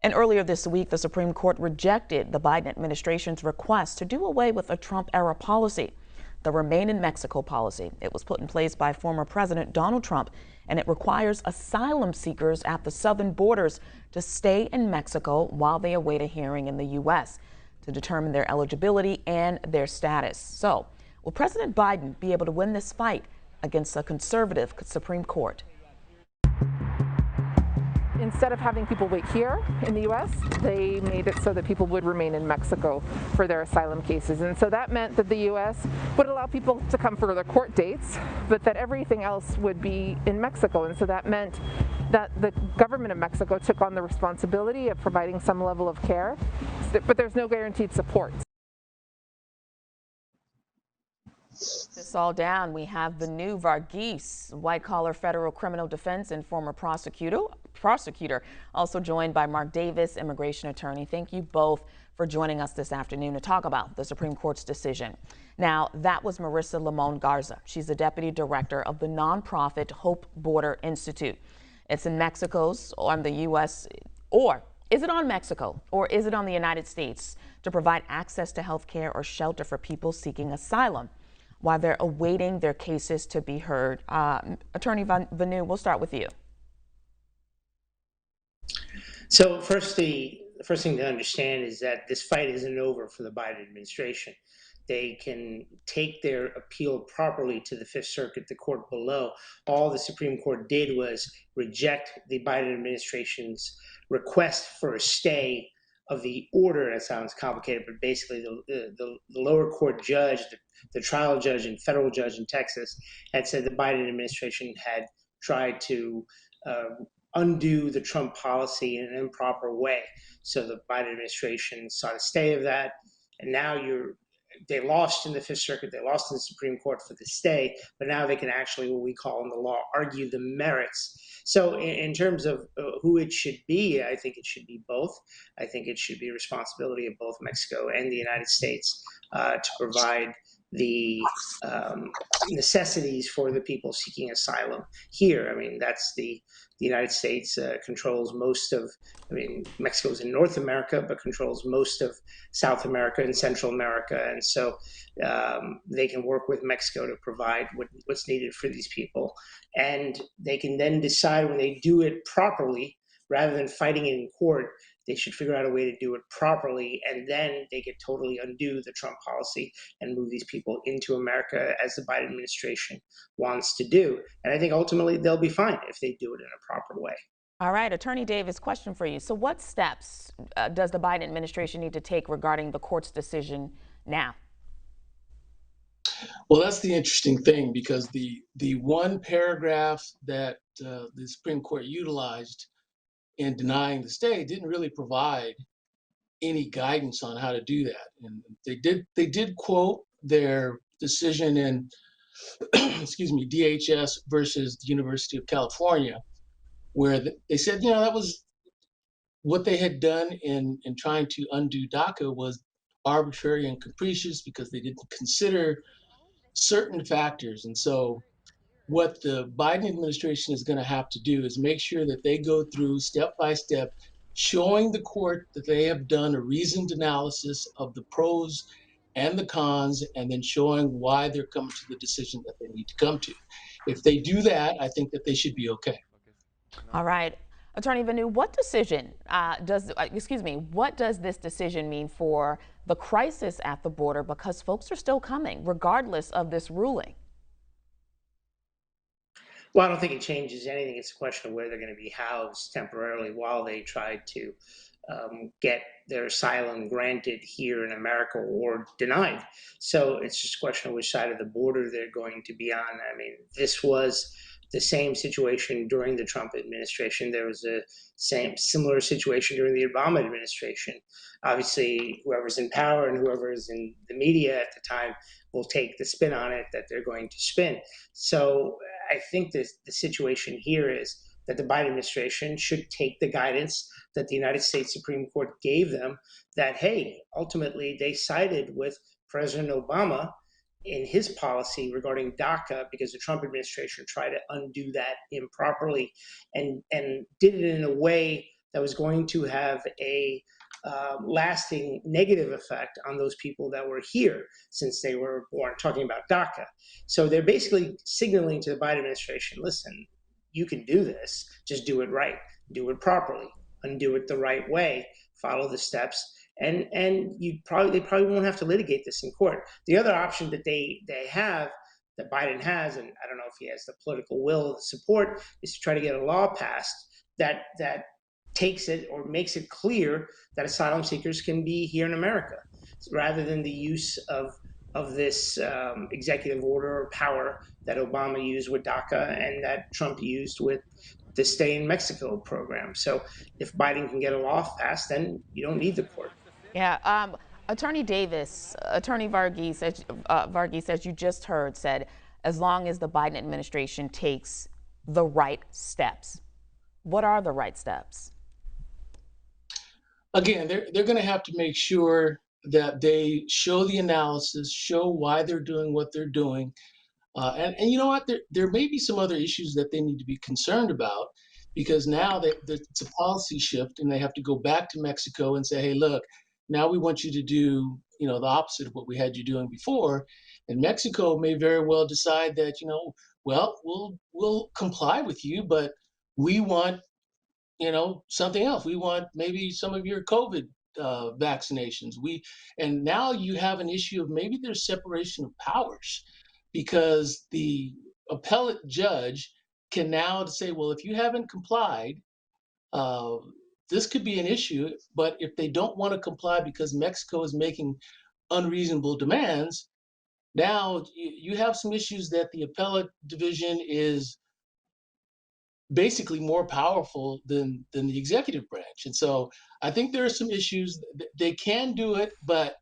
And earlier this week, the Supreme Court rejected the Biden administration's request to do away with a Trump-era policy, the Remain in Mexico policy. It was put in place by former President Donald Trump, and it requires asylum seekers at the southern borders to stay in Mexico while they await a hearing in the U.S. to determine their eligibility and their status. So, will President Biden be able to win this fight against a conservative Supreme Court? Instead of having people wait here in the U.S., they made it so that people would remain in Mexico for their asylum cases. And so that meant that the U.S. would allow people to come for their court dates, but that everything else would be in Mexico. And so that meant that the government of Mexico took on the responsibility of providing some level of care, but there's no guaranteed support. This all down, we have Vinoo Varghese, white-collar federal criminal defense and former prosecutor, also joined by Mark Davis, immigration attorney. Thank you both for joining us this afternoon to talk about the Supreme Court's decision. Now, that was Marissa Limon Garza. She's the deputy director of the nonprofit Hope Border Institute. It's in Mexico's on the U.S. or is it on Mexico or is it on the United States to provide access to health care or shelter for people seeking asylum while they're awaiting their cases to be heard? Attorney Vinoo, we'll start with you. So the first thing to understand is that this fight isn't over for the Biden administration. They can take their appeal properly to the Fifth Circuit, the court below. All the Supreme Court did was reject the Biden administration's request for a stay of the order. That sounds complicated, but basically the lower court judge, the trial judge and federal judge in Texas had said the Biden administration had tried to undo the Trump policy in an improper way. So the Biden administration sought a stay of that, and now they lost in the Fifth Circuit, they lost in the Supreme Court for the stay, but now they can actually, what we call in the law, argue the merits. So in terms of who it should be, I think it should be both. I think it should be a responsibility of both Mexico and the United States to provide the necessities for the people seeking asylum here. I mean, that's the United States controls most of, Mexico's in North America, but controls most of South America and Central America. And so they can work with Mexico to provide what's needed for these people. And they can then decide when they do it properly, rather than fighting it in court, they should figure out a way to do it properly, and then they could totally undo the Trump policy and move these people into America as the Biden administration wants to do. And I think ultimately they'll be fine if they do it in a proper way. All right, Attorney Davis, question for you. So what steps does the Biden administration need to take regarding the court's decision now? Well, that's the interesting thing, because the one paragraph that the Supreme Court utilized in denying the stay didn't really provide any guidance on how to do that. And they did quote their decision in excuse me, DHS versus the University of California, where they said, that was what they had done in trying to undo DACA was arbitrary and capricious because they didn't consider certain factors. And so what the Biden administration is going to have to do is make sure that they go through step by step, showing the court that they have done a reasoned analysis of the pros and the cons, and then showing why they're coming to the decision that they need to come to. If they do that, I think that they should be okay. All right. Attorney Vinoo, what does this decision mean for the crisis at the border? Because folks are still coming, regardless of this ruling. Well, I don't think it changes anything. It's a question of where they're going to be housed temporarily while they try to get their asylum granted here in America or denied. So it's just a question of which side of the border they're going to be on. I mean, this was the same situation during the Trump administration. There was a similar situation during the Obama administration. Obviously, whoever's in power and whoever is in the media at the time will take the spin on it that they're going to spin. So I think the situation here is that the Biden administration should take the guidance that the United States Supreme Court gave them, that, hey, ultimately they sided with President Obama in his policy regarding DACA because the Trump administration tried to undo that improperly and did it in a way that was going to have a lasting negative effect on those people that were here since they were born, talking about DACA. So they're basically signaling to the Biden administration, listen, you can do this, just do it right, do it properly, and do it the right way, follow the steps, and they probably won't have to litigate this in court. The other option that they have, that Biden has, and I don't know if he has the political will, the support, is to try to get a law passed that takes it or makes it clear that asylum seekers can be here in America, rather than the use of this executive order or power that Obama used with DACA and that Trump used with the Stay in Mexico program. So if Biden can get a law passed, then you don't need the court. Yeah. Attorney Davis, Attorney Varghese, as you just heard, said as long as the Biden administration takes the right steps. What are the right steps? Again, they're going to have to make sure that they show the analysis, show why they're doing what they're doing. And you know what? There may be some other issues that they need to be concerned about, because now it's a policy shift and they have to go back to Mexico and say, hey, look, now we want you to do, the opposite of what we had you doing before. And Mexico may very well decide that, well, we'll comply with you, but we want, something else. We want maybe some of your COVID vaccinations. And now you have an issue of maybe there's separation of powers, because the appellate judge can now say, well, if you haven't complied, this could be an issue. But if they don't want to comply because Mexico is making unreasonable demands, now you have some issues that the appellate division is basically more powerful than the executive branch. And so I think there are some issues. They can do it, but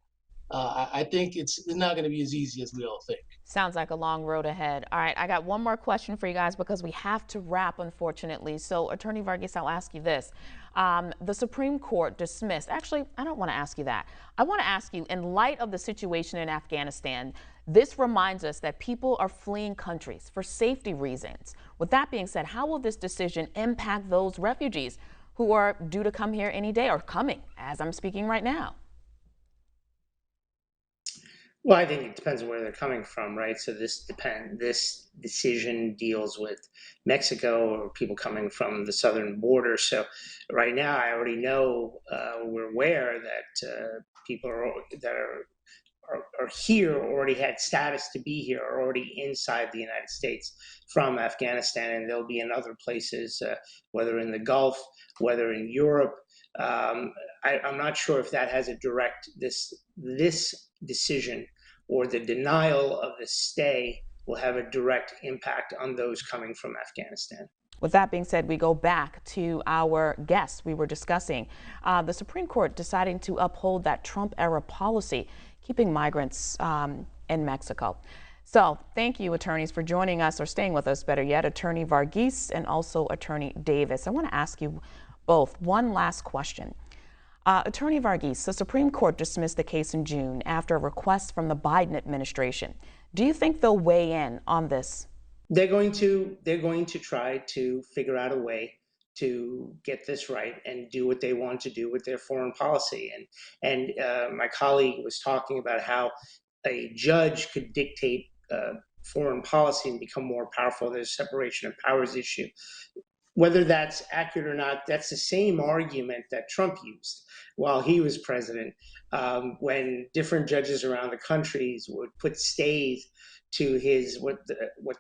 I think it's not going to be as easy as we all think. Sounds like a long road ahead. All right, I got one more question for you guys because we have to wrap, unfortunately. So, Attorney Varghese, I'll ask you this. The Supreme Court dismissed, actually, I don't want to ask you that. I want to ask you, in light of the situation in Afghanistan, this reminds us that people are fleeing countries for safety reasons. With that being said, how will this decision impact those refugees who are due to come here any day, or coming as I'm speaking right now? Well, I think it depends on where they're coming from, right? So this decision deals with Mexico or people coming from the southern border. So right now, I already know, we're aware that people that are here, or already had status to be here, are already inside the United States from Afghanistan, and they'll be in other places, whether in the Gulf, whether in Europe. I'm not sure if that has a direct this decision or the denial of the stay will have a direct impact on those coming from Afghanistan. With that being said, we go back to our guests we were discussing. The Supreme Court deciding to uphold that Trump-era policy, keeping migrants in Mexico. So thank you, attorneys, for joining us, or staying with us, better yet, Attorney Varghese and also Attorney Davis. I want to ask you both one last question. Attorney Varghese, the Supreme Court dismissed the case in June after a request from the Biden administration. Do you think they'll weigh in on this? They're going to try to figure out a way to get this right and do what they want to do with their foreign policy. And my colleague was talking about how a judge could dictate foreign policy and become more powerful. There's a separation of powers issue. Whether that's accurate or not, that's the same argument that Trump used while he was president, when different judges around the countries would put stays to his what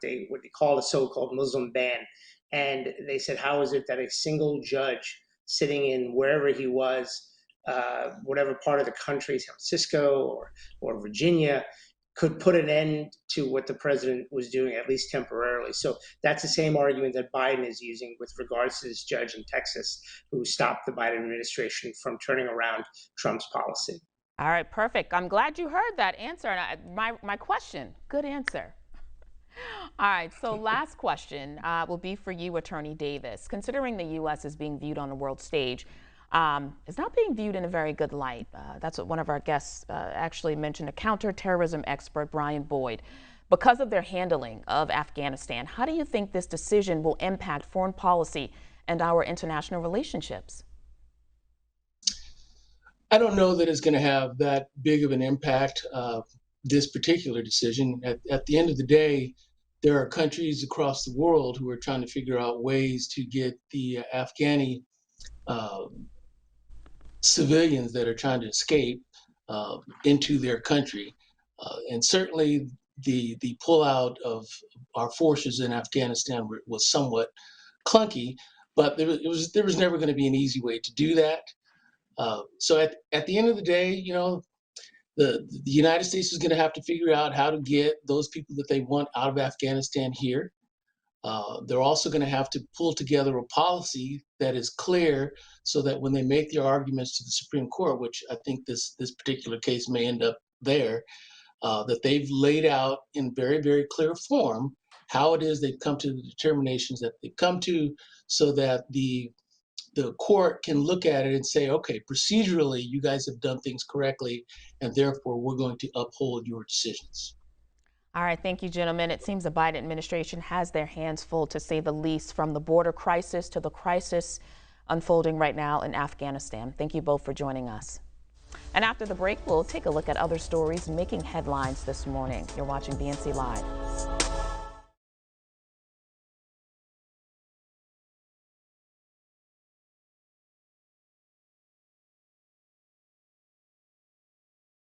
they call the so-called Muslim ban, and they said, how is it that a single judge sitting in wherever he was, whatever part of the country, San Francisco or Virginia, could put an end to what the president was doing, at least temporarily. So that's the same argument that Biden is using with regards to this judge in Texas who stopped the Biden administration from turning around Trump's policy. All right, perfect. I'm glad you heard that answer. And my question, good answer. All right, so last question will be for you, Attorney Davis. Considering the U.S. is being viewed on the world stage, is not being viewed in a very good light. That's what one of our guests actually mentioned, a counterterrorism expert, Brian Boyd. Because of their handling of Afghanistan, how do you think this decision will impact foreign policy and our international relationships? I don't know that it's going to have that big of an impact, this particular decision. At the end of the day, there are countries across the world who are trying to figure out ways to get the Afghani uh, civilians that are trying to escape into their country. And certainly the pullout of our forces in Afghanistan was somewhat clunky, but there was never going to be an easy way to do that. So at the end of the day, you know, the United States is going to have to figure out how to get those people that they want out of Afghanistan here. They're also going to have to pull together a policy that is clear so that when they make their arguments to the Supreme Court, which I think this particular case may end up there, that they've laid out in very, very clear form how it is they've come to the determinations that they've come to so that the court can look at it and say, okay, procedurally, you guys have done things correctly, and therefore we're going to uphold your decisions. All right, thank you, gentlemen. It seems the Biden administration has their hands full, to say the least, from the border crisis to the crisis unfolding right now in Afghanistan. Thank you both for joining us. And after the break, we'll take a look at other stories making headlines this morning. You're watching BNC Live.